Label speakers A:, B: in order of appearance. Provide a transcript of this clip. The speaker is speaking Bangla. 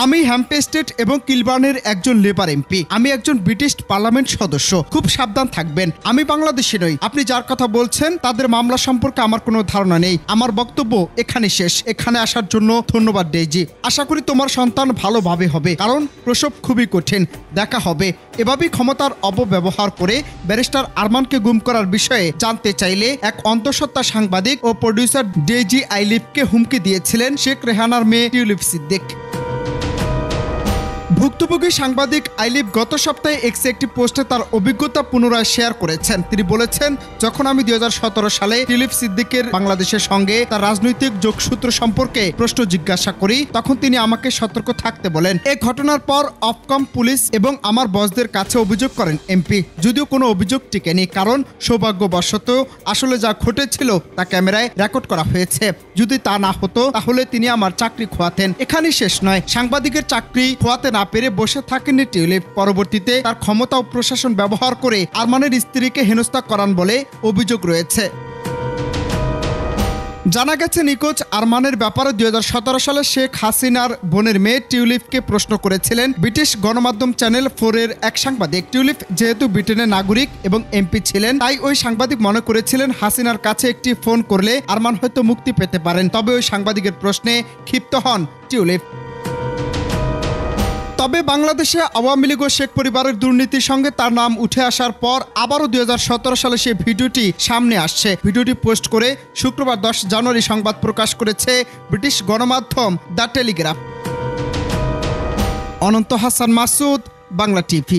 A: আমি হ্যাম্পস্টেড এবং কিলবার্নের একজন লেবার এমপি। আমি একজন ব্রিটিশ পার্লামেন্ট সদস্য। খুব সাবধান থাকবেন। আমি বাংলাদেশি নই। আপনি যার কথা বলছেন তাদের মামলা সম্পর্কে আমার কোনো ধারণা নেই। আমার বক্তব্য এখানে শেষ। এখানে আসার জন্য ধন্যবাদ ডেইজি। আশা করি তোমার সন্তান ভালোভাবে হবে, কারণ প্রসব খুবই কঠিন। দেখা হবে। এভাবেই ক্ষমতার অপব্যবহার করে ব্যারিস্টার আরমানকে গুম করার বিষয়ে জানতে চাইলে এক অন্তঃসত্ত্বা সাংবাদিক ও প্রডিউসার ডেইজি আইলিফকে হুমকি দিয়েছিলেন শেখ রেহানার মেয়ে টিউলিপ সিদ্দিক। ভুক্তভোগী সাংবাদিক আইলিফ গত সপ্তাহে এক্সে একটি পোস্টে তার অভিজ্ঞতা পুনরায় শেয়ার করেছেন। তিনি বলেছেন, যখন আমি 2017 সালে টিউলিপ সিদ্দিকের বাংলাদেশের সঙ্গে তার রাজনৈতিক যোগসূত্র সম্পর্কে প্রশ্ন জিজ্ঞাসা করি, তখন তিনি আমাকে সতর্ক থাকতে বলেন। এই ঘটনার পর অফকম পুলিশ এবং আমার বসদের কাছে অভিযোগ করেন এমপি, যদিও কোনো অভিযোগ টিকেনি, কারণ সৌভাগ্যবশত আসলে যা ঘটেছিল তা ক্যামেরায় রেকর্ড করা হয়েছে। যদি তা না হতো তাহলে তিনি আমার চাকরি খোয়াতেন। এখানেই শেষ নয়, সাংবাদিকের চাকরি খোয়াতে না পেরে বসে থাকেননি টিউলিপ। পরবর্তীতে তার ক্ষমতা ও প্রশাসন ব্যবহার করে আরমানের স্ত্রীকে হেনস্থা করান বলে অভিযোগ রয়েছে। জানা গেছে, নিখোঁজ আরমানের ব্যাপারে 2017 সালে শেখ হাসিনার বোনের মেয়ে টিউলিপকে প্রশ্ন করেছিলেন ব্রিটিশ গণমাধ্যম চ্যানেল 4 এর এক সাংবাদিক। টিউলিপ যেহেতু ব্রিটেনের নাগরিক এবং এমপি ছিলেন, তাই ওই সাংবাদিক মনে করেছিলেন হাসিনার কাছে একটি ফোন করলে আরমান হয়তো মুক্তি পেতে পারেন। তবে ওই সাংবাদিকের প্রশ্নে ক্ষিপ্ত হন টিউলিপ। তবে বাংলাদেশে আওয়ামী লীগ ও শেখ পরিবারের দুর্নীতির সঙ্গে তার নাম উঠে আসার পর আবারও 2017 সালে সেই ভিডিওটি সামনে আসছে। ভিডিওটি পোস্ট করে শুক্রবার 10 জানুয়ারি সংবাদ প্রকাশ করেছে ব্রিটিশ গণমাধ্যম the Telegraph. Ananta Hasan Masud, Bangla TV.